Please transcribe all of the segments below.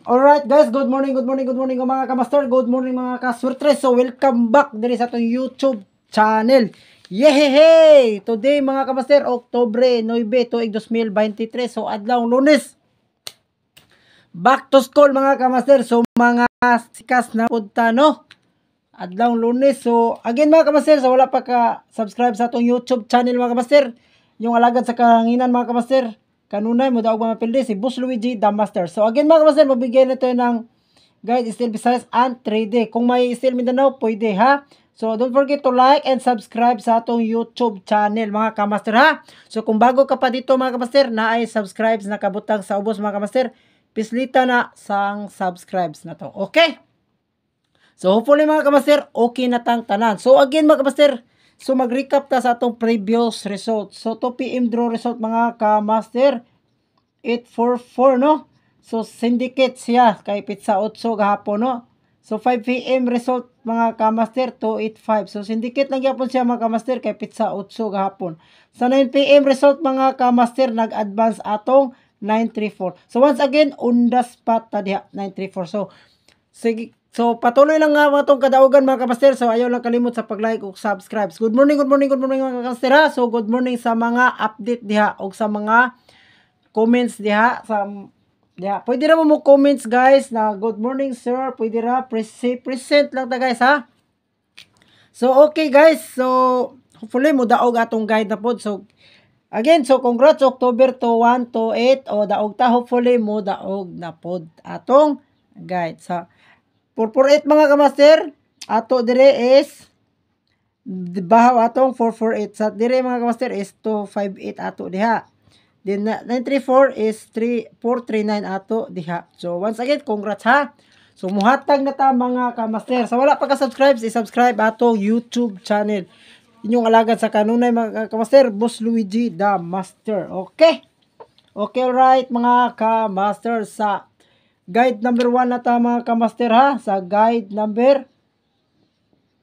Alright guys, good morning mga kamaster, good morning mga kaswertres. So welcome back diri sa atong YouTube channel. Yehey! Today mga kamaster, Oktubre 9, tuig 2023. So adlaw Lunes. Back to school mga kamaster. So mga sikas na punta no. Adlaw Lunes. So again mga kamaster, so wala pa ka subscribe sa atong YouTube channel mga kamaster. Yung alagad sa kahanginan mga kamaster. Kanunay mo daw mga pildi si Boss Luigi the Master. So again mga kamaster, mabigyan nito ng guide Steel Visayas and 3D. Kung may Steel Mindanao, pwede ha. So don't forget to like and subscribe sa atong YouTube channel mga kamaster ha. So kung bago ka pa dito mga kamaster, na ay subscribes na kabutang sa ubos mga kamaster, pislita na sang subscribes na to. Okay? So hopefully mga kamaster, okay na tang tanan. So again mga kamaster, so mag-recap ta sa atong previous result. So 2 PM draw result mga kamaster, 844 no. So syndicate siya kay pizza 8 gahapon no. So 5 PM result mga kamaster, 285. So syndicate lang gyapon siya mga kamaster kay pizza 8 gahapon. Sa 9 PM result mga kamaster, nag-advance atong 934. So once again, on the spot ta diha 934. So sige. So patuloy lang nga mga tong kadaugan mga kamaster. So ayaw lang kalimot sa pag-like ug subscribe. Good morning mga kamaster ha. So good morning sa mga update diha ug sa mga comments diha sa diha. Pwede ra mo comments guys na good morning sir. Pwede ra present lang ta guys ha. So okay guys. So hopefully mo daog atong guide na pod. So again, so congrats October to 1 to 8 o daog ta, hopefully mo daog na pod atong guide sa 448 mga kamaster. Ato dire is bahaw atong 448. Sa dire mga kamaster is 258 ato diha. Then 934 is 3439 ato diha. So once again, congrats ha. So muhatag na ta mga kamaster. Sa wala pa ka subscribe, i-subscribe atong YouTube channel. Inyong alagad sa kanunay mga kamaster, Boss Luigi the Master. Okay? Okay, alright mga kamaster, sa guide number 1 na ta mga kamaster ha. Sa guide number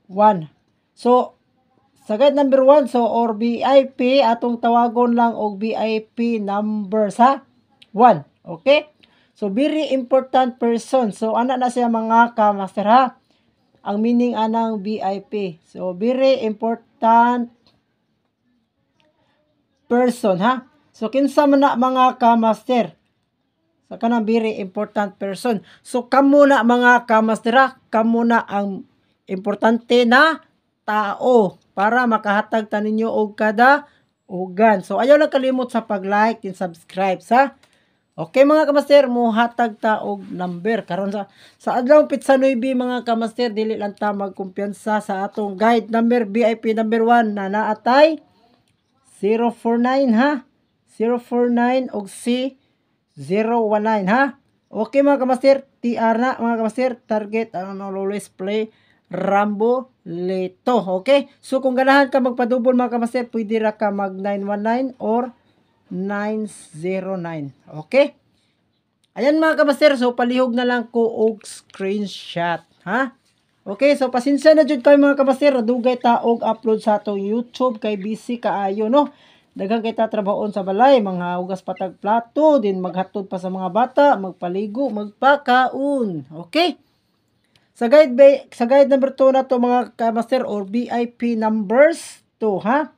1. So sa guide number 1, so or VIP, atong tawagon lang og VIP numbers ha. 1. Okay? So very important person. So ana na siya mga kamaster ha. Ang meaning anang VIP. So very important person ha. So kinsa man na mga kamaster, sa kanang very important person. So kamo na mga kamaster ha, kamo na ang importante na tao para makahatag ta ninyo og kada ugan. So ayaw lang kalimot sa pag-like and subscribe sa. Okay mga kamaster, mo hatag ta og number karon sa adlaw pizza 9 mga kamaster, dili lang ta magkumpiyansa sa atong guide number VIP number 1 na naatay 049 ha. 049 og C 019 ha. Okay mga kamaster, TR na mga kamaster, target always play Rambo Leto. Okay? So kung ganahan ka magpadubol mga kamaster, pwede ra ka mag 919 or 909. Okay? Ayan mga kamaster, so palihog na lang ko og screenshot ha. Okay, so pasensya na jud kayo mga kamaster, dugay ta og upload sa atong YouTube kay busy kaayo no. Daghang kita trabahoon sa balay, mga hugas patag plato, din maghatod pa sa mga bata, magpaligo, magpakaon. Okay? Sa guide number 2 na to mga kamaster or VIP numbers 2 ha.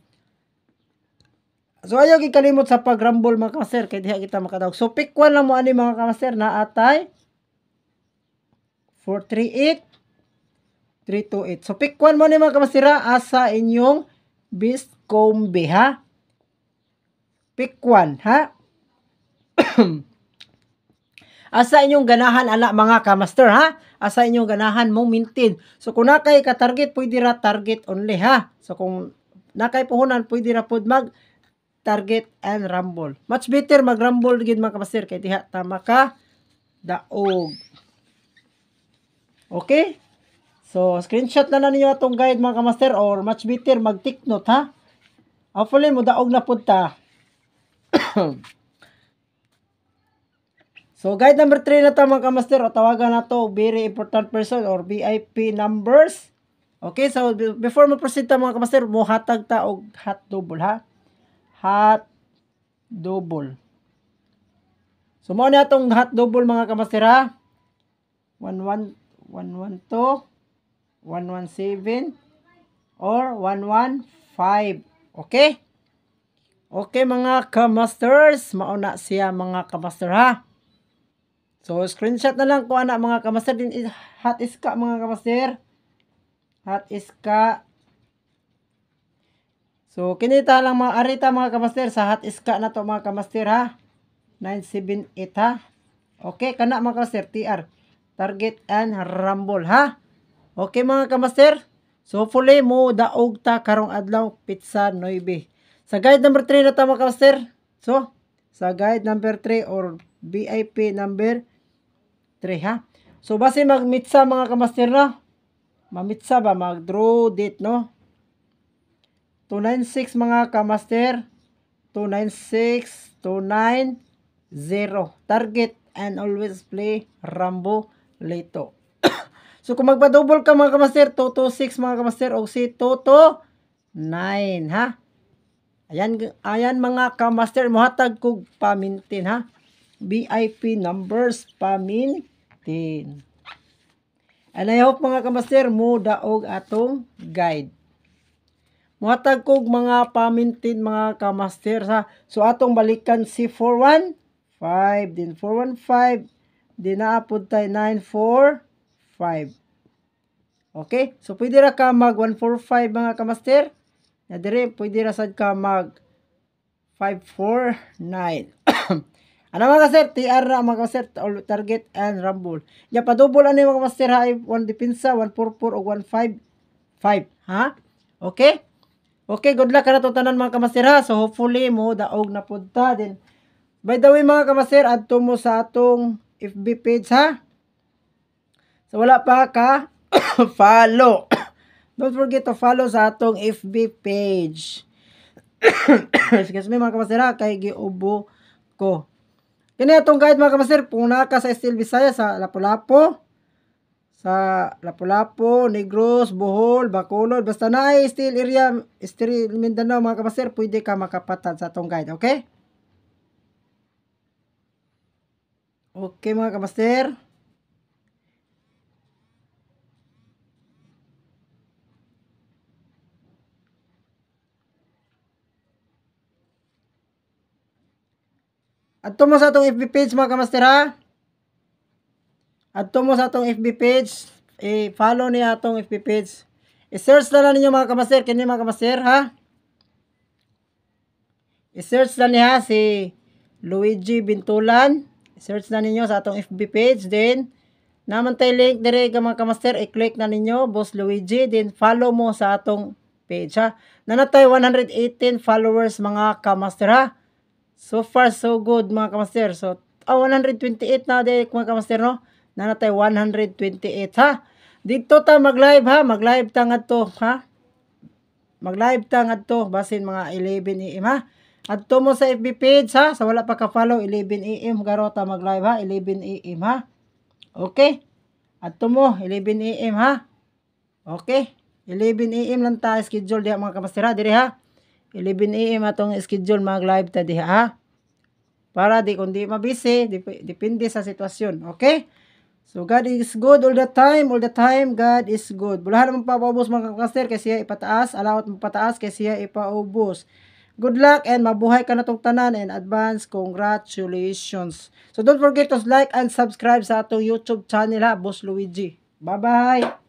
So ayaw gikalimot sa pag-rumble mga kamaster kay diha kita makadawg. So pick 1 lang mo ani mga kamaster na atay 438 328. So pick 1 mo ni mga kamaster asa inyong best combi ha. Pick 1 ha. Asa inyong ganahan ala mga kamaster ha. Asa inyong ganahan mong maintain. So kung nakay ka target, pwede ra target only ha. So kung nakay puhunan, pwede ra pod mag target and rumble. Much better mag rumble gid mga kamaster kay diha tama ka daog. Okay? So screenshot na ninyo atong guide mga kamaster or much better mag take note ha. Hopefully mo daog na pud ta. So guide number 3 na ta mga kamaster, o tawagan na to very important person or VIP numbers. Okay, so before mo proceed ta mga kamaster, mo hatag ta og hot double ha. Hot double. So mo na atong hot double mga kamaster ha. 112, 117, or 115. Okay? Okay mga kamasters, mauna siya mga kamaster ha. So screenshot na lang ko ana mga kamaster din hot iska mga kamaster. Hot iska. So kinita lang mga arita mga kamaster sa hot iska na to mga kamaster ha. 978 ha. Okay kana mga kamaster TR. Target and rumble ha. Okay mga kamaster. So hopefully mo daog ta karong adlaw pizza 9. Sa guide number 3 na ta mga kamaster. So sa guide number 3 or VIP number 3 ha. So base magmitsa mga kamaster no. Mamitsa ba mag-draw date no. 296 mga kamaster. 296 290 target and always play Rambo Leto. So kung magpa-double ka mga kamaster 226 mga kamaster o si 229 ha. Ayan mga kamaster mohatag kog pamintin ha. VIP numbers pamintin. And I hope mga kamaster mo daog atong guide. Muhatag kog mga pamintin mga kamaster ha. So atong balikan si 415 din 415 din naapod tay 945. Okay? So pwede ra ka mag 145 mga kamaster. Na dire pwede ra sad ka mag 549. Ano mga sir, TR na mga sir, target and rumble. Ya pa double ani mga master ha, 1 depensa, 144 o 155, ha? Okay? Okay, good luck kana to tanan mga kamaster ha. So hopefully mo daog na pud ta din. By the way mga kamaster, adto mo sa atong FB page ha. So wala pa ka follow. Don't forget to follow sa atong FB page. Excuse me mga kamaster ha, kay giubo ko. Kini atong guide mga kamaster, puna ka sa Steel Visayas, sa Lapu-Lapu, Negros, Bohol, Bacolod, basta na ay steel area, steel Mindanao mga kamaster, pwede ka makapatad sa atong guide, okay? Okay mga kamaster. Adto mo sa atong FB page mga kamaster ha. Adto mo sa atong FB page, follow niya atong FB page. I-search na lang ninyo mga kamaster, kini mga kamaster ha. I-search na niya si Luigi Bintulan. I-search na ninyo sa atong FB page, then naman tay link dire ka mga kamaster, i-click na ninyo Boss Luigi, then follow mo sa atong page ha. Nanatay 118 followers mga kamaster ha. So far, so good mga kamaster. So, 128 na day mga kamaster no. Nanatay 128 ha. Dito ta mag-live ha. Mag-live ta ngadto ha. Mag-live ta ngadto basin mga 11 AM ha. Adto mo sa FB page ha. Sa wala pa ka-follow 11 AM garo ta mag-live ha. 11 AM ha. Okay? Adto mo 11 AM ha. Okay? 11 AM lang ta schedule diha mga kamaster ha. Dire ha. 11 AM atong schedule mag-live ta diha ha. Para di kundi mabisi, depende sa sitwasyon. Okay? So God is good all the time, God is good. Bulahan naman papaubos mga kamaster kay siya ipataas, alawat mo pataas kay siya ipaubos. Good luck and mabuhay ka na tong tanan and advance congratulations. So don't forget to like and subscribe sa atong YouTube channel ha, Boss Luigi. Bye-bye!